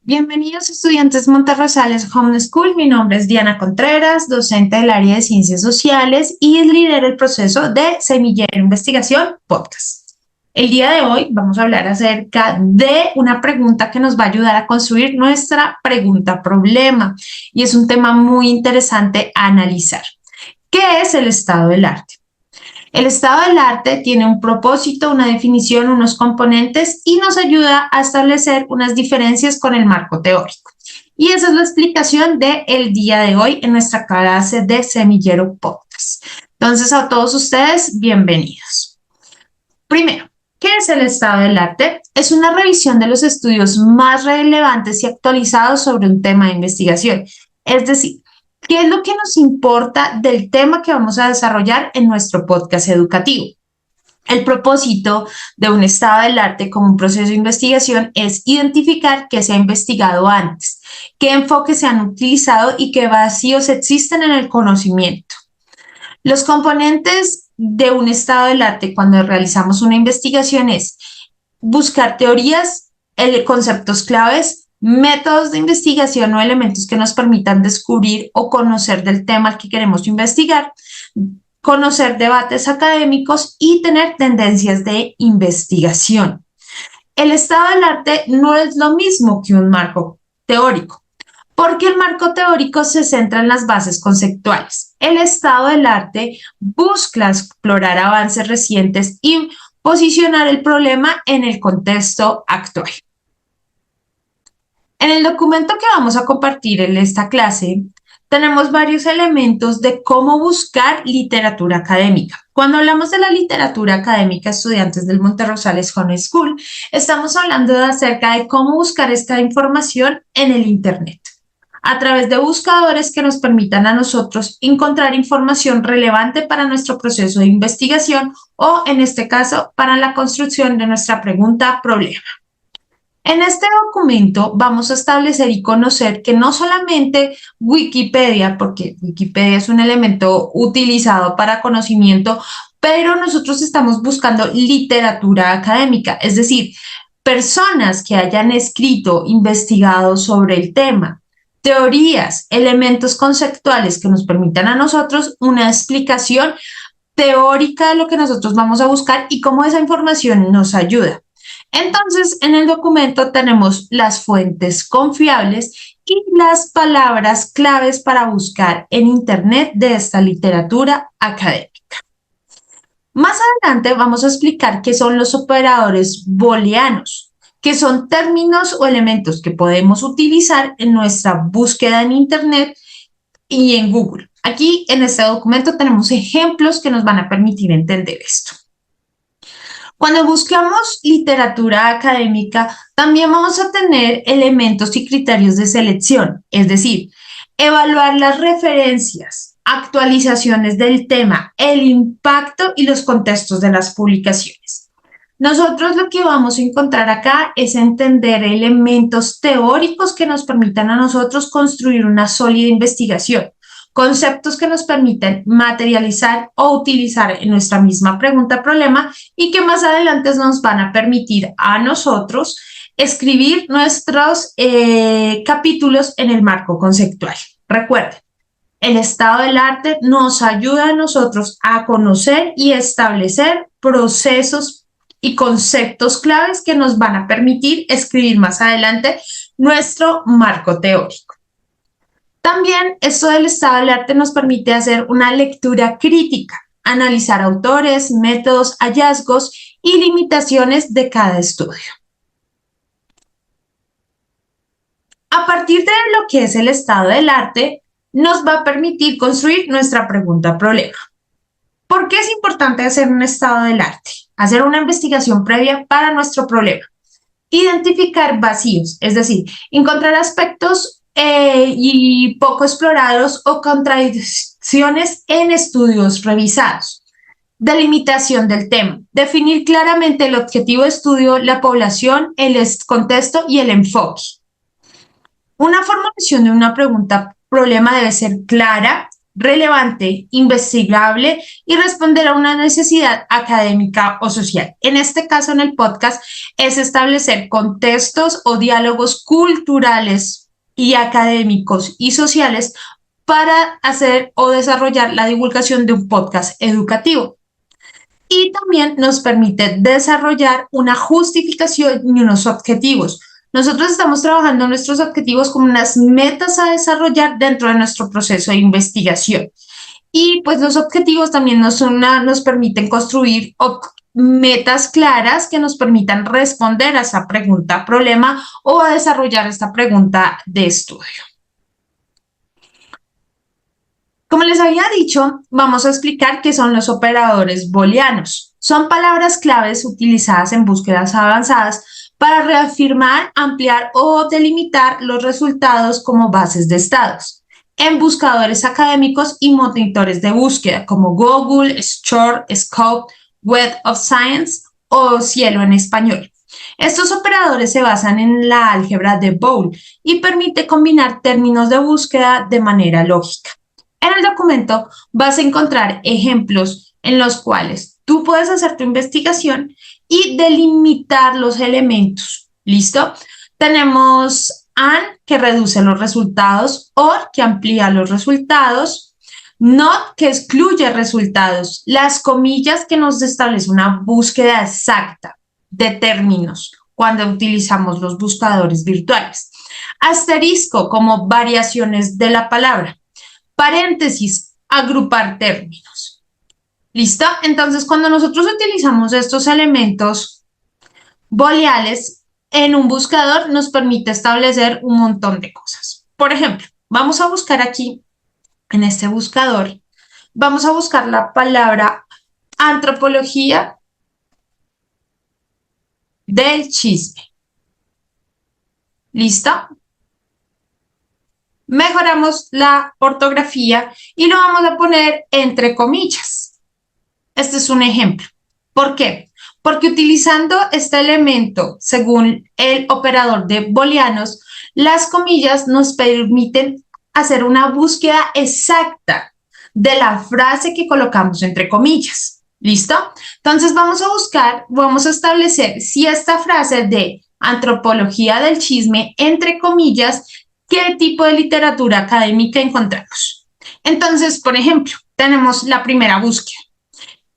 Bienvenidos estudiantes Monterrosales Home School, mi nombre es Diana Contreras, docente del área de Ciencias Sociales y lidero el proceso de Semillero Investigación Podcast. El día de hoy vamos a hablar acerca de una pregunta que nos va a ayudar a construir nuestra pregunta problema y es un tema muy interesante a analizar. ¿Qué es el estado del arte? El estado del arte tiene un propósito, una definición, unos componentes y nos ayuda a establecer unas diferencias con el marco teórico. Y esa es la explicación del día de hoy en nuestra clase de Semillero Podcast. Entonces, a todos ustedes, bienvenidos. Primero, ¿qué es el estado del arte? Es una revisión de los estudios más relevantes y actualizados sobre un tema de investigación. Es decir, ¿qué es lo que nos importa del tema que vamos a desarrollar en nuestro podcast educativo? El propósito de un estado del arte como un proceso de investigación es identificar qué se ha investigado antes, qué enfoques se han utilizado y qué vacíos existen en el conocimiento. Los componentes de un estado del arte cuando realizamos una investigación es buscar teorías, conceptos claves, métodos de investigación o elementos que nos permitan descubrir o conocer del tema al que queremos investigar, conocer debates académicos y tener tendencias de investigación. El estado del arte no es lo mismo que un marco teórico, porque el marco teórico se centra en las bases conceptuales. El estado del arte busca explorar avances recientes y posicionar el problema en el contexto actual. En el documento que vamos a compartir en esta clase, tenemos varios elementos de cómo buscar literatura académica. Cuando hablamos de la literatura académica, estudiantes del Monterrosales Home School, estamos hablando acerca de cómo buscar esta información en el Internet, a través de buscadores que nos permitan a nosotros encontrar información relevante para nuestro proceso de investigación o, en este caso, para la construcción de nuestra pregunta problema. En este documento vamos a establecer y conocer que no solamente Wikipedia, porque Wikipedia es un elemento utilizado para conocimiento, pero nosotros estamos buscando literatura académica, es decir, personas que hayan escrito, investigado sobre el tema, teorías, elementos conceptuales que nos permitan a nosotros una explicación teórica de lo que nosotros vamos a buscar y cómo esa información nos ayuda. Entonces, en el documento tenemos las fuentes confiables y las palabras claves para buscar en Internet de esta literatura académica. Más adelante vamos a explicar qué son los operadores booleanos, que son términos o elementos que podemos utilizar en nuestra búsqueda en Internet y en Google. Aquí en este documento tenemos ejemplos que nos van a permitir entender esto. Cuando buscamos literatura académica, también vamos a tener elementos y criterios de selección, es decir, evaluar las referencias, actualizaciones del tema, el impacto y los contextos de las publicaciones. Nosotros lo que vamos a encontrar acá es entender elementos teóricos que nos permitan a nosotros construir una sólida investigación, conceptos que nos permiten materializar o utilizar en nuestra misma pregunta-problema y que más adelante nos van a permitir a nosotros escribir nuestros capítulos en el marco conceptual. Recuerden, el estado del arte nos ayuda a nosotros a conocer y establecer procesos y conceptos claves que nos van a permitir escribir más adelante nuestro marco teórico. También esto del estado del arte nos permite hacer una lectura crítica, analizar autores, métodos, hallazgos y limitaciones de cada estudio. A partir de lo que es el estado del arte, nos va a permitir construir nuestra pregunta-problema. ¿Por qué es importante hacer un estado del arte? Hacer una investigación previa para nuestro problema. Identificar vacíos, es decir, encontrar aspectos y poco explorados o contradicciones en estudios revisados. Delimitación del tema. Definir claramente el objetivo de estudio, la población, el contexto y el enfoque. Una formulación de una pregunta problema debe ser clara, relevante, investigable y responder a una necesidad académica o social. En este caso, en el podcast, es establecer contextos o diálogos culturales y académicos y sociales para hacer o desarrollar la divulgación de un podcast educativo. Y también nos permite desarrollar una justificación y unos objetivos. Nosotros estamos trabajando nuestros objetivos como unas metas a desarrollar dentro de nuestro proceso de investigación. Y pues los objetivos también nos permiten construir metas claras que nos permitan responder a esa pregunta problema o a desarrollar esta pregunta de estudio. Como les había dicho, vamos a explicar qué son los operadores booleanos. Son palabras claves utilizadas en búsquedas avanzadas para reafirmar, ampliar o delimitar los resultados como bases de estados en buscadores académicos y monitores de búsqueda como Google, Schur, Scout, Web of Science o Cielo en español. Estos operadores se basan en la álgebra de Boole y permite combinar términos de búsqueda de manera lógica. En el documento vas a encontrar ejemplos en los cuales tú puedes hacer tu investigación y delimitar los elementos. ¿Listo? Tenemos AND, que reduce los resultados, OR, que amplía los resultados, NOT, que excluye resultados, las comillas, que nos establece una búsqueda exacta de términos cuando utilizamos los buscadores virtuales, asterisco, como variaciones de la palabra, paréntesis, agrupar términos. ¿Listo? Entonces, cuando nosotros utilizamos estos elementos booleanos en un buscador, nos permite establecer un montón de cosas. Por ejemplo, vamos a buscar aquí, en este buscador, vamos a buscar la palabra antropología del chisme. ¿Listo? Mejoramos la ortografía y lo vamos a poner entre comillas. Este es un ejemplo. ¿Por qué? Porque utilizando este elemento, según el operador de booleanos, las comillas nos permiten hacer una búsqueda exacta de la frase que colocamos entre comillas. ¿Listo? Entonces vamos a buscar, vamos a establecer si esta frase de antropología del chisme, entre comillas, ¿qué tipo de literatura académica encontramos? Entonces, por ejemplo, tenemos la primera búsqueda.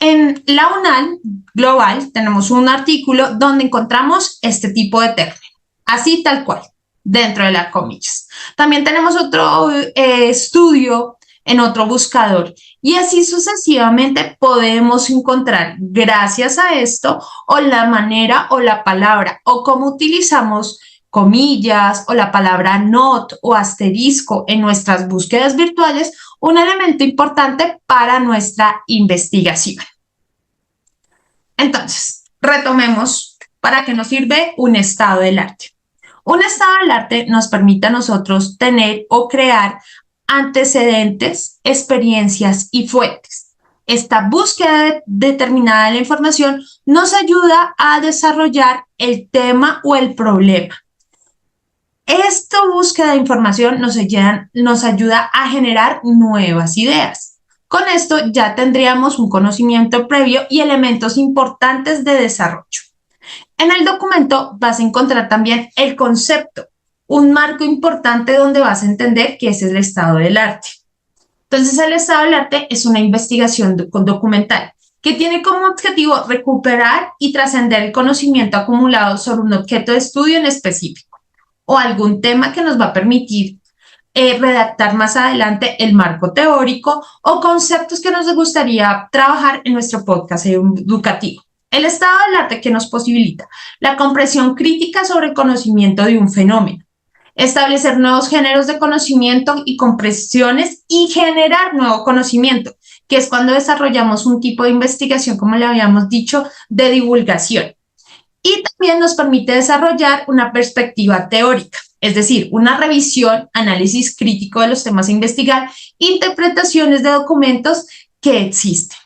En la UNAL Global tenemos un artículo donde encontramos este tipo de término, así tal cual, dentro de las comillas. También tenemos otro estudio en otro buscador y así sucesivamente podemos encontrar, gracias a esto, o la manera o la palabra o cómo utilizamos comillas o la palabra not o asterisco en nuestras búsquedas virtuales, un elemento importante para nuestra investigación. Entonces, retomemos para qué nos sirve un estado del arte. Un estado del arte nos permite a nosotros tener o crear antecedentes, experiencias y fuentes. Esta búsqueda determinada de la información nos ayuda a desarrollar el tema o el problema. Esta búsqueda de información nos ayuda a generar nuevas ideas. Con esto ya tendríamos un conocimiento previo y elementos importantes de desarrollo. En el documento vas a encontrar también el concepto, un marco importante donde vas a entender qué es el estado del arte. Entonces, el estado del arte es una investigación documental que tiene como objetivo recuperar y trascender el conocimiento acumulado sobre un objeto de estudio en específico o algún tema que nos va a permitir redactar más adelante el marco teórico o conceptos que nos gustaría trabajar en nuestro podcast educativo. El estado del arte que nos posibilita la comprensión crítica sobre el conocimiento de un fenómeno, establecer nuevos géneros de conocimiento y comprensiones y generar nuevo conocimiento, que es cuando desarrollamos un tipo de investigación, como le habíamos dicho, de divulgación. Y también nos permite desarrollar una perspectiva teórica, es decir, una revisión, análisis crítico de los temas a investigar, interpretaciones de documentos que existen.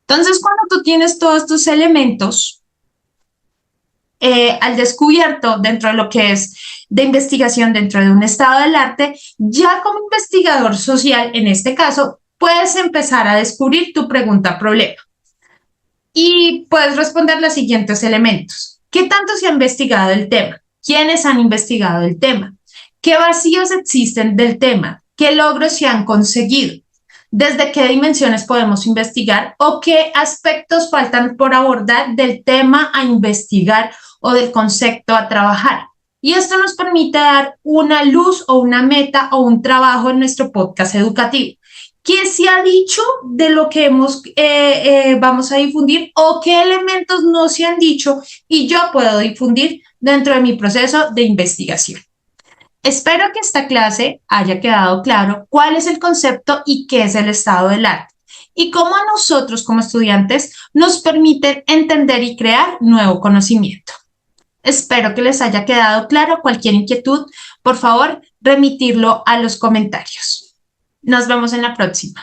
Entonces, cuando tú tienes todos estos elementos al descubierto dentro de lo que es de investigación dentro de un estado del arte, ya como investigador social, en este caso, puedes empezar a descubrir tu pregunta problema y puedes responder los siguientes elementos. ¿Qué tanto se ha investigado el tema? ¿Quiénes han investigado el tema? ¿Qué vacíos existen del tema? ¿Qué logros se han conseguido? ¿Desde qué dimensiones podemos investigar o qué aspectos faltan por abordar del tema a investigar o del concepto a trabajar? Y esto nos permite dar una luz o una meta o un trabajo en nuestro podcast educativo. ¿Qué se ha dicho de lo que vamos a difundir o qué elementos no se han dicho y yo puedo difundir dentro de mi proceso de investigación? Espero que esta clase haya quedado claro cuál es el concepto y qué es el estado del arte y cómo a nosotros como estudiantes nos permiten entender y crear nuevo conocimiento. Espero que les haya quedado claro. Cualquier inquietud, por favor, remitirlo a los comentarios. Nos vemos en la próxima.